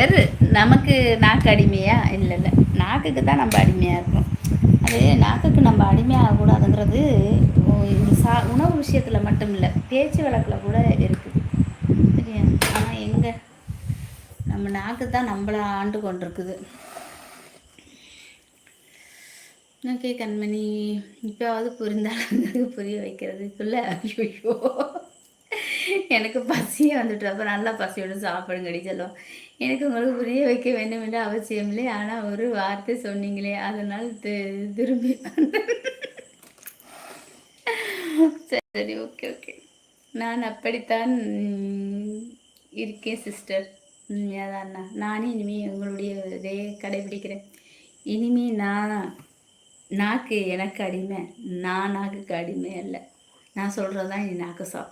வெறு நமக்கு நாக்கு அடிமையா? இல்லை இல்லை, நாக்குக்கு தான் நம்ம அடிமையாக இருக்கோம். அது நாக்குக்கு நம்ம அடிமையாகக்கூடாதுங்கிறது இந்த உணவு விஷயத்தில் மட்டும் இல்லை, பேச்சு வழக்கில் கூட இருக்குது சரியா. ஆனால் எங்கே நம்ம நாக்கு தான் நம்மளை ஆண்டு கொண்டிருக்குது. ஓகே கண்மணி, இப்போவாவது புரிந்தாலும் புரிய வைக்கிறதுக்குள்ள ஐயோ எனக்கு பசியே வந்துட்டு, அப்புறம் நல்லா பசியோடு சாப்பிடுங்கடி சொல்லுவோம். எனக்கு உங்களுக்கு புரிய வைக்க வேண்டும் என்று அவசியம் இல்லை, ஆனால் ஒரு வார்த்தை சொன்னீங்களே அதனால் திரும்பி சரி ஓகே ஓகே, நான் அப்படித்தான் இருக்கேன் சிஸ்டர். அதான் நானே இனிமேல் உங்களுடைய இதே கடைபிடிக்கிறேன். இனிமேல் நாக்கு எனக்கு அடிமை, நான் நாக்குக்கு அடிமை அல்ல. நான் சொல்கிறது தான் நீ நாக்கு சாப்பிடும்.